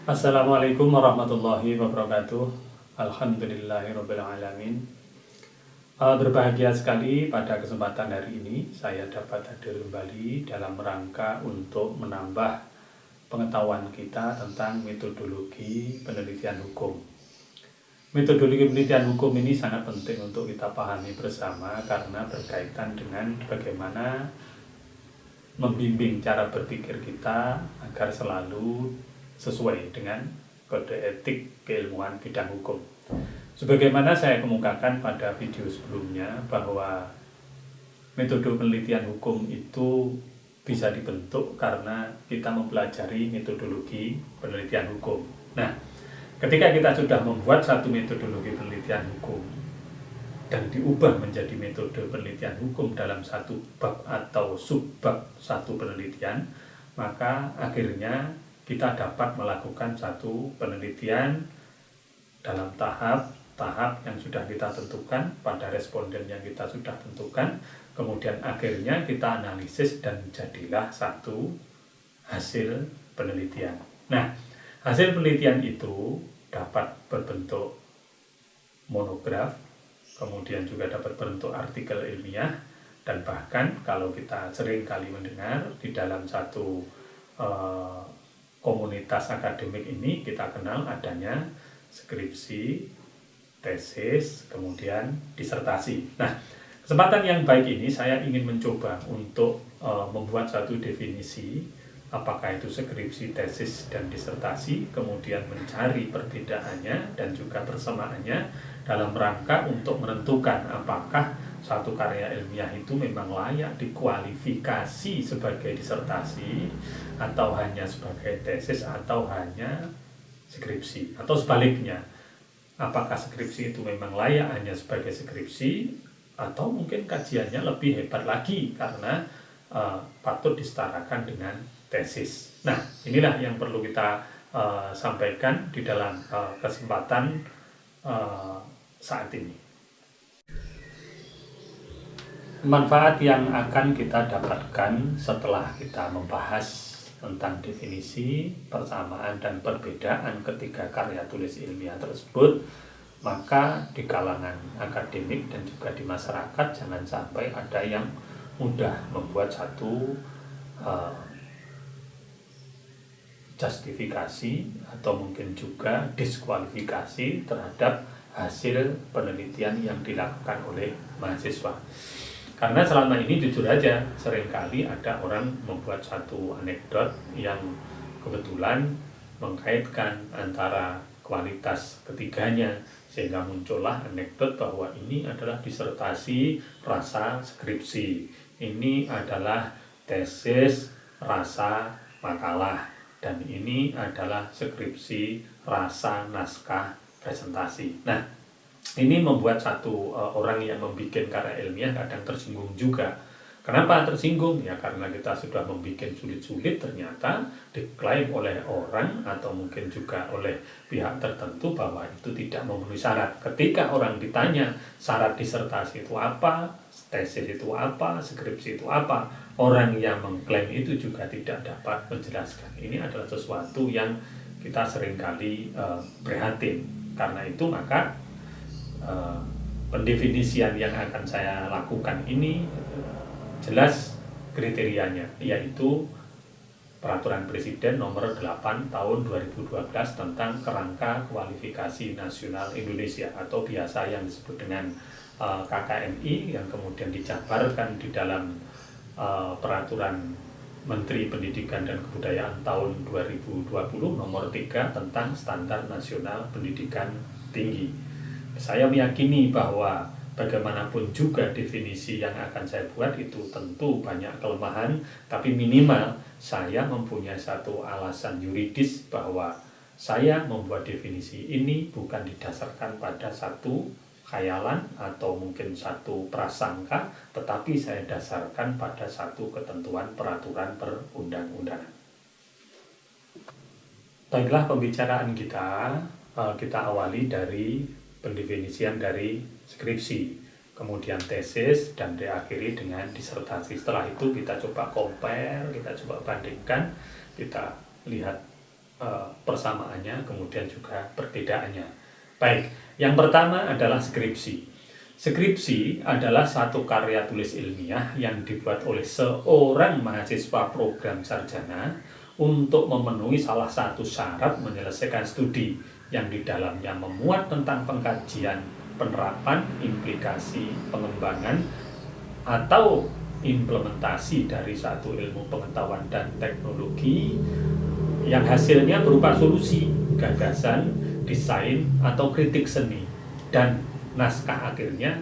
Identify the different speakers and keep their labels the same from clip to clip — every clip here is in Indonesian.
Speaker 1: Assalamualaikum warahmatullahi wabarakatuh. Alhamdulillahirabbil alamin. Berbahagia sekali pada kesempatan hari ini saya dapat hadir kembali dalam rangka untuk menambah pengetahuan kita tentang metodologi penelitian hukum. Metodologi penelitian hukum ini sangat penting untuk kita pahami bersama karena berkaitan dengan bagaimana membimbing cara berpikir kita agar selalu sesuai dengan kode etik keilmuan bidang hukum. Sebagaimana saya kemukakan pada video sebelumnya bahwa metode penelitian hukum itu bisa dibentuk karena kita mempelajari metodologi penelitian hukum. Nah, ketika kita sudah membuat satu metodologi penelitian hukum dan diubah menjadi metode penelitian hukum dalam satu bab atau subbab satu penelitian, maka akhirnya kita dapat melakukan satu penelitian dalam tahap yang sudah kita tentukan pada responden yang kita sudah tentukan, kemudian akhirnya kita analisis dan jadilah satu hasil penelitian. Nah, hasil penelitian itu dapat berbentuk monograf, kemudian juga dapat berbentuk artikel ilmiah, dan bahkan kalau kita sering kali mendengar di dalam satu komunitas akademik ini kita kenal adanya skripsi, tesis, kemudian disertasi. Nah, kesempatan yang baik ini saya ingin mencoba untuk membuat satu definisi apakah itu skripsi, tesis, dan disertasi, kemudian mencari perbedaannya dan juga persamaannya dalam rangka untuk menentukan apakah satu karya ilmiah itu memang layak dikualifikasi sebagai disertasi atau hanya sebagai tesis atau hanya skripsi, atau sebaliknya, apakah skripsi itu memang layak hanya sebagai skripsi atau mungkin kajiannya lebih hebat lagi karena patut disetarakan dengan tesis. Nah, inilah yang perlu kita sampaikan di dalam kesempatan saat ini. Manfaat yang akan kita dapatkan setelah kita membahas tentang definisi, persamaan, dan perbedaan ketiga karya tulis ilmiah tersebut, maka di kalangan akademik dan juga di masyarakat jangan sampai ada yang mudah membuat satu justifikasi atau mungkin juga diskualifikasi terhadap hasil penelitian yang dilakukan oleh mahasiswa. Karena selama ini jujur aja seringkali ada orang membuat satu anekdot yang kebetulan mengkaitkan antara kualitas ketiganya sehingga muncullah anekdot bahwa ini adalah disertasi rasa skripsi, ini adalah tesis rasa makalah, dan ini adalah skripsi rasa naskah presentasi. Nah, ini membuat satu orang yang membuat karya ilmiah kadang tersinggung juga. Kenapa tersinggung? Ya karena kita sudah membuat sulit-sulit, ternyata diklaim oleh orang atau mungkin juga oleh pihak tertentu bahwa itu tidak memenuhi syarat. Ketika orang ditanya syarat disertasi itu apa, tesis itu apa, skripsi itu apa, orang yang mengklaim itu juga tidak dapat menjelaskan. Ini adalah sesuatu yang kita seringkali prihatin. Karena itu maka pendefinisian yang akan saya lakukan ini jelas kriterianya, yaitu Peraturan Presiden Nomor 8 Tahun 2012 tentang Kerangka Kualifikasi Nasional Indonesia atau biasa yang disebut dengan KKNI, yang kemudian dijabarkan di dalam Peraturan Menteri Pendidikan dan Kebudayaan tahun 2020 Nomor 3 tentang Standar Nasional Pendidikan Tinggi. Saya meyakini bahwa bagaimanapun juga definisi yang akan saya buat itu tentu banyak kelemahan, tapi minimal saya mempunyai satu alasan yuridis bahwa saya membuat definisi ini bukan didasarkan pada satu khayalan atau mungkin satu prasangka, tetapi saya dasarkan pada satu ketentuan peraturan perundang-undangan. Baiklah, pembicaraan kita awali dari pendefinisian dari skripsi, kemudian tesis, dan diakhiri dengan disertasi. Setelah itu kita coba compare, kita coba bandingkan, kita lihat persamaannya, kemudian juga perbedaannya. Baik, yang pertama adalah skripsi. Skripsi adalah satu karya tulis ilmiah yang dibuat oleh seorang mahasiswa program sarjana untuk memenuhi salah satu syarat menyelesaikan studi yang di dalamnya memuat tentang pengkajian, penerapan, implikasi, pengembangan, atau implementasi dari satu ilmu pengetahuan dan teknologi yang hasilnya berupa solusi, gagasan, desain, atau kritik seni, dan naskah akhirnya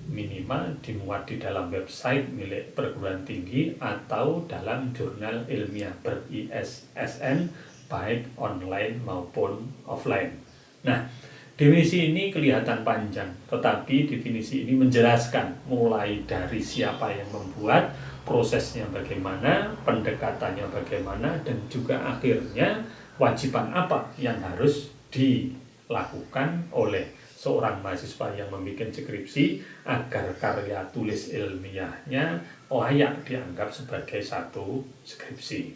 Speaker 1: minimal dimuat di dalam website milik perguruan tinggi atau dalam jurnal ilmiah ber-ISSN baik online maupun offline. Nah, definisi ini kelihatan panjang, tetapi definisi ini menjelaskan mulai dari siapa yang membuat, prosesnya bagaimana, pendekatannya bagaimana, dan juga akhirnya kewajiban apa yang harus dilakukan oleh seorang mahasiswa yang membuat skripsi agar karya tulis ilmiahnya layak dianggap sebagai satu skripsi.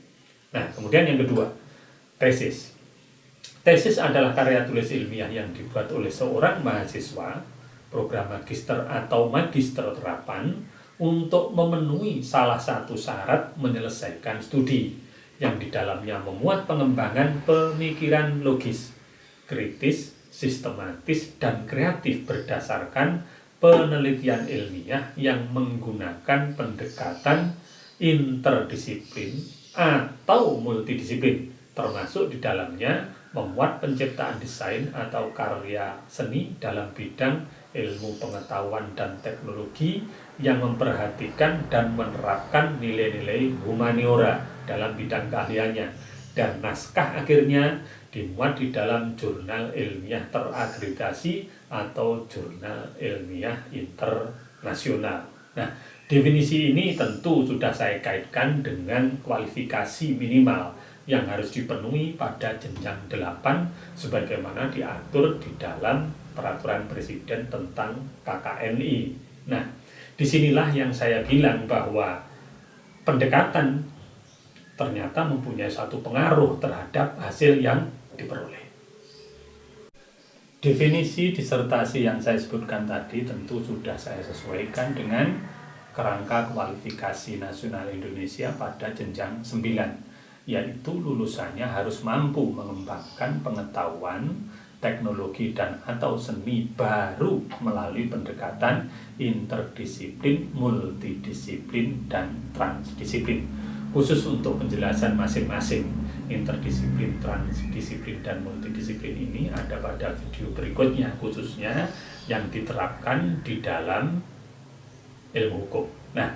Speaker 1: Nah, kemudian yang kedua, tesis. Tesis adalah karya tulis ilmiah yang dibuat oleh seorang mahasiswa program magister atau magister terapan untuk memenuhi salah satu syarat menyelesaikan studi yang di dalamnya memuat pengembangan pemikiran logis, kritis, sistematis, dan kreatif berdasarkan penelitian ilmiah yang menggunakan pendekatan interdisiplin atau multidisiplin, termasuk di dalamnya memuat penciptaan desain atau karya seni dalam bidang ilmu pengetahuan dan teknologi yang memperhatikan dan menerapkan nilai-nilai humaniora dalam bidang keahliannya, dan naskah akhirnya dimuat di dalam jurnal ilmiah terakreditasi atau jurnal ilmiah internasional. Nah, definisi ini tentu sudah saya kaitkan dengan kualifikasi minimal yang harus dipenuhi pada jenjang 8 sebagaimana diatur di dalam Peraturan Presiden tentang KKNI. Nah, disinilah yang saya bilang bahwa pendekatan ternyata mempunyai satu pengaruh terhadap hasil yang diperoleh. Definisi disertasi yang saya sebutkan tadi tentu sudah saya sesuaikan dengan kerangka kualifikasi nasional Indonesia pada jenjang 9, yaitu lulusannya harus mampu mengembangkan pengetahuan, teknologi, dan atau seni baru melalui pendekatan interdisiplin, multidisiplin, dan transdisiplin. Khusus untuk penjelasan masing-masing interdisiplin, transdisiplin, dan multidisiplin ini ada pada video berikutnya, khususnya yang diterapkan di dalam ilmu hukum. Nah,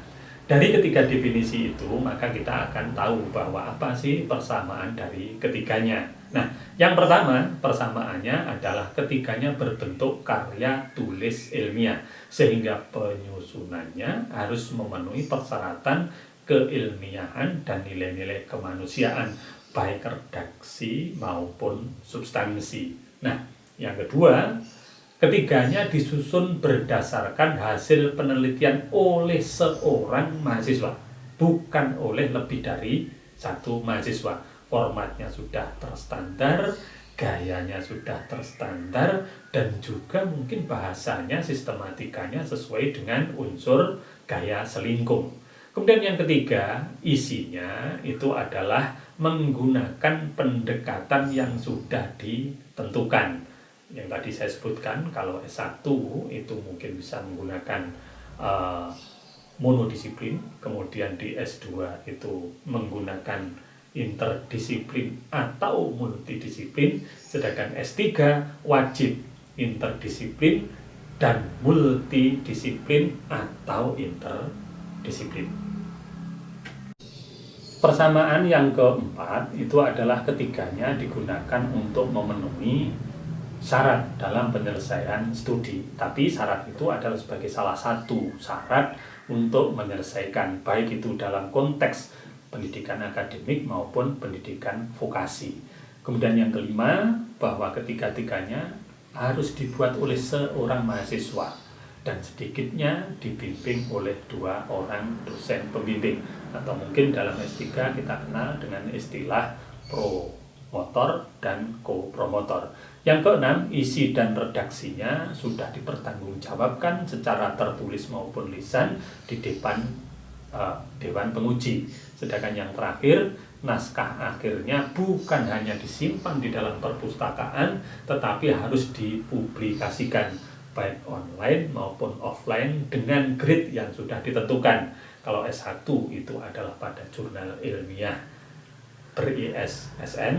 Speaker 1: dari ketiga definisi itu maka kita akan tahu bahwa apa sih persamaan dari ketiganya. Nah, yang pertama persamaannya adalah ketiganya berbentuk karya tulis ilmiah, sehingga penyusunannya harus memenuhi persyaratan keilmiahan dan nilai-nilai kemanusiaan, baik redaksi maupun substansi. Nah, yang kedua, ketiganya disusun berdasarkan hasil penelitian oleh seorang mahasiswa, bukan oleh lebih dari satu mahasiswa. Formatnya sudah terstandar, gayanya sudah terstandar, dan juga mungkin bahasanya, sistematikanya sesuai dengan unsur gaya selingkung. Kemudian yang ketiga, isinya itu adalah menggunakan pendekatan yang sudah ditentukan. Yang tadi saya sebutkan, kalau S1 itu mungkin bisa menggunakan monodisiplin, kemudian di S2 itu menggunakan interdisiplin atau multidisiplin, sedangkan S3 wajib interdisiplin dan multidisiplin atau interdisiplin. Persamaan yang keempat itu adalah ketiganya digunakan untuk memenuhi syarat dalam penyelesaian studi. Tapi syarat itu adalah sebagai salah satu syarat untuk menyelesaikan, baik itu dalam konteks pendidikan akademik maupun pendidikan vokasi. Kemudian yang kelima, bahwa ketiga-tiganya harus dibuat oleh seorang mahasiswa dan sedikitnya dibimbing oleh 2 orang dosen pembimbing, atau mungkin dalam S3 kita kenal dengan istilah motor dan kopromotor. Yang keenam, isi dan redaksinya sudah dipertanggungjawabkan secara tertulis maupun lisan di depan Dewan Penguji. Sedangkan yang terakhir, naskah akhirnya bukan hanya disimpan di dalam perpustakaan, tetapi harus dipublikasikan baik online maupun offline dengan grade yang sudah ditentukan. Kalau S1 itu adalah pada jurnal ilmiah ber-ISSN,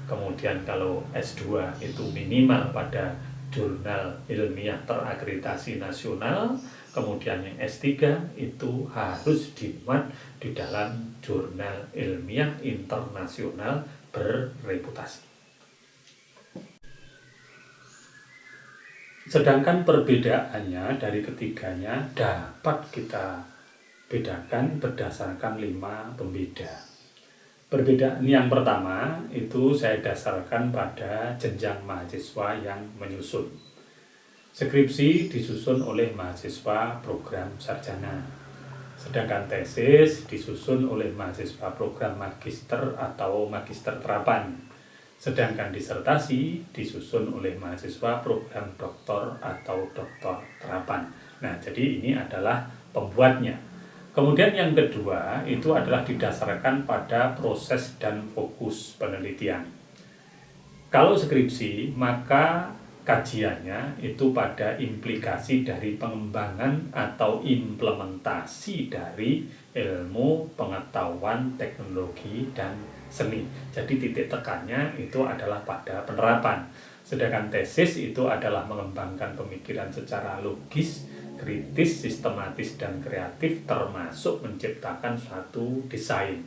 Speaker 1: kemudian kalau S2 itu minimal pada jurnal ilmiah terakreditasi nasional, kemudian yang S3 itu harus dimuat di dalam jurnal ilmiah internasional berreputasi. Sedangkan perbedaannya dari ketiganya dapat kita bedakan berdasarkan 5 pembeda. Perbedaan yang pertama itu saya dasarkan pada jenjang mahasiswa yang menyusun. Skripsi disusun oleh mahasiswa program sarjana, sedangkan tesis disusun oleh mahasiswa program magister atau magister terapan, sedangkan disertasi disusun oleh mahasiswa program doktor atau doktor terapan. Nah, jadi ini adalah pembuatnya. Kemudian yang kedua itu adalah didasarkan pada proses dan fokus penelitian. Kalau skripsi, maka kajiannya itu pada implikasi dari pengembangan atau implementasi dari ilmu, pengetahuan, teknologi, dan seni. Jadi titik tekannya itu adalah pada penerapan. Sedangkan tesis itu adalah mengembangkan pemikiran secara logis, kritis, sistematis, dan kreatif, termasuk menciptakan suatu desain.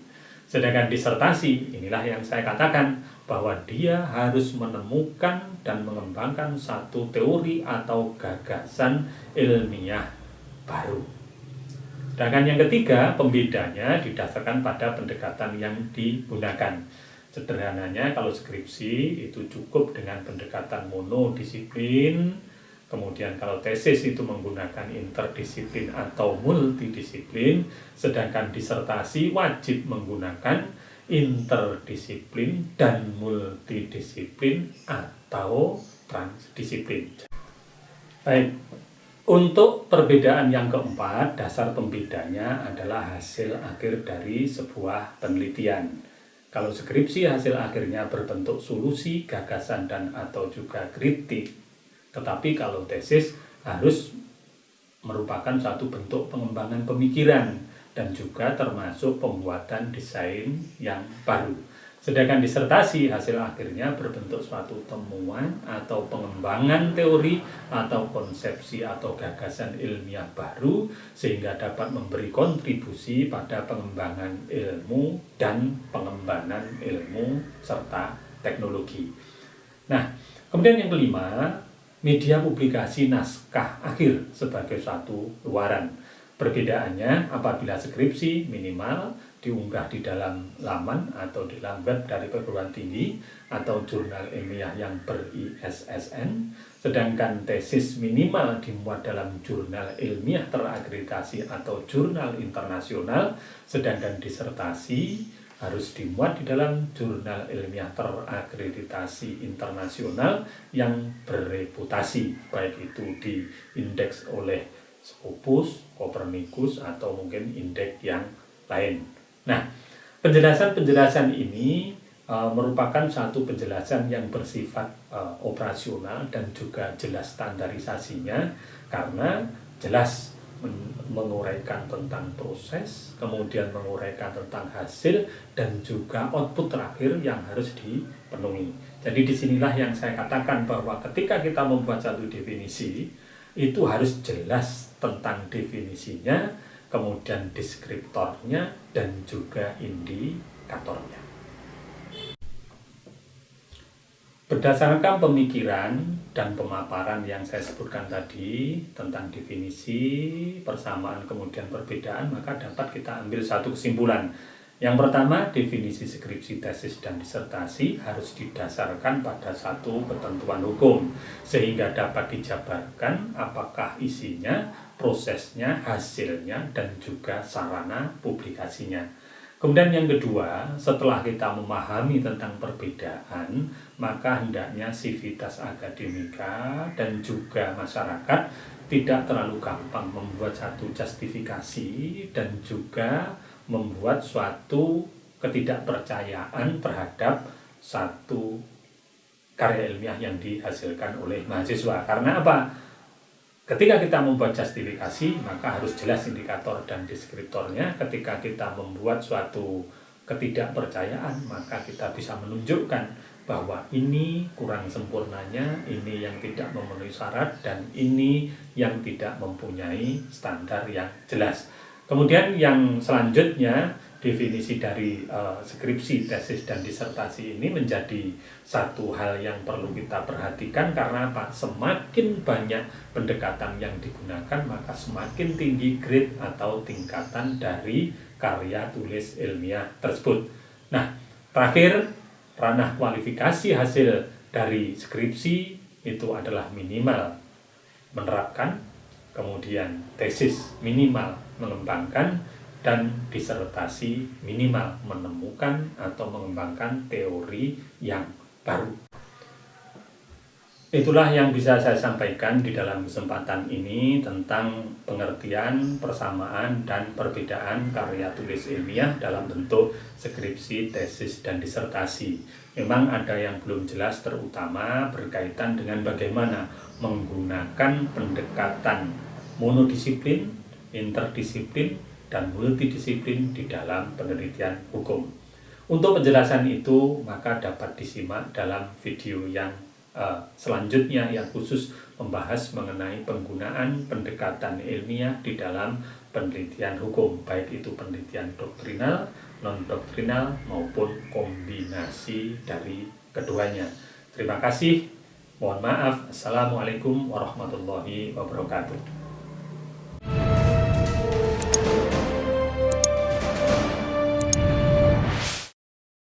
Speaker 1: Sedangkan disertasi, inilah yang saya katakan, bahwa dia harus menemukan dan mengembangkan satu teori atau gagasan ilmiah baru. Sedangkan yang ketiga, pembedanya didasarkan pada pendekatan yang digunakan. Sederhananya, kalau skripsi itu cukup dengan pendekatan monodisiplin. Kemudian kalau tesis itu menggunakan interdisiplin atau multidisiplin, sedangkan disertasi wajib menggunakan interdisiplin dan multidisiplin atau transdisiplin. Baik, untuk perbedaan yang keempat, dasar pembedanya adalah hasil akhir dari sebuah penelitian. Kalau skripsi hasil akhirnya berbentuk solusi, gagasan, dan atau juga kritik. Tetapi kalau tesis harus merupakan suatu bentuk pengembangan pemikiran dan juga termasuk pembuatan desain yang baru. Sedangkan disertasi hasil akhirnya berbentuk suatu temuan atau pengembangan teori atau konsepsi atau gagasan ilmiah baru sehingga dapat memberi kontribusi pada pengembangan ilmu dan pengembangan ilmu serta teknologi. Nah, kemudian yang kelima, media publikasi naskah akhir sebagai suatu luaran. Perbedaannya apabila skripsi minimal diunggah di dalam laman atau di dalam web dari perguruan tinggi atau jurnal ilmiah yang ber-ISSN, sedangkan tesis minimal dimuat dalam jurnal ilmiah terakreditasi atau jurnal internasional, sedangkan disertasi harus dimuat di dalam jurnal ilmiah terakreditasi internasional yang berreputasi, baik itu diindeks oleh Scopus, Copernicus, atau mungkin indeks yang lain. Nah, penjelasan-penjelasan ini merupakan satu penjelasan yang bersifat operasional dan juga jelas standarisasinya, karena jelas menguraikan tentang proses, kemudian menguraikan tentang hasil, dan juga output terakhir yang harus dipenuhi. Jadi disinilah yang saya katakan bahwa ketika kita membuat satu definisi, itu harus jelas tentang definisinya, kemudian deskriptornya, dan juga indikatornya. Berdasarkan pemikiran dan pemaparan yang saya sebutkan tadi tentang definisi, persamaan, kemudian perbedaan, maka dapat kita ambil satu kesimpulan. Yang pertama, definisi skripsi, tesis, dan disertasi harus didasarkan pada satu ketentuan hukum, sehingga dapat dijabarkan apakah isinya, prosesnya, hasilnya, dan juga sarana publikasinya. Kemudian yang kedua, setelah kita memahami tentang perbedaan, maka hendaknya sivitas akademika dan juga masyarakat tidak terlalu gampang membuat satu justifikasi dan juga membuat suatu ketidakpercayaan terhadap satu karya ilmiah yang dihasilkan oleh mahasiswa. Karena apa? Ketika kita membuat justifikasi, maka harus jelas indikator dan deskriptornya. Ketika kita membuat suatu ketidakpercayaan, maka kita bisa menunjukkan bahwa ini kurang sempurnanya, ini yang tidak memenuhi syarat, dan ini yang tidak mempunyai standar yang jelas. Kemudian yang selanjutnya, definisi dari skripsi, tesis, dan disertasi ini menjadi satu hal yang perlu kita perhatikan. Karena apa? Semakin banyak pendekatan yang digunakan, maka semakin tinggi grade atau tingkatan dari karya tulis ilmiah tersebut. Nah, terakhir, ranah kualifikasi hasil dari skripsi itu adalah minimal menerapkan, kemudian tesis minimal mengembangkan, dan disertasi minimal menemukan atau mengembangkan teori yang baru. Itulah yang bisa saya sampaikan di dalam kesempatan ini tentang pengertian, persamaan, dan perbedaan karya tulis ilmiah dalam bentuk skripsi, tesis, dan disertasi. Memang ada yang belum jelas, terutama berkaitan dengan bagaimana menggunakan pendekatan monodisiplin, interdisiplin, dan multidisiplin di dalam penelitian hukum. Untuk penjelasan itu, maka dapat disimak dalam video yang selanjutnya yang khusus membahas mengenai penggunaan pendekatan ilmiah di dalam penelitian hukum, baik itu penelitian doktrinal, non-doktrinal, maupun kombinasi dari keduanya. Terima kasih. Mohon maaf. Assalamualaikum warahmatullahi wabarakatuh.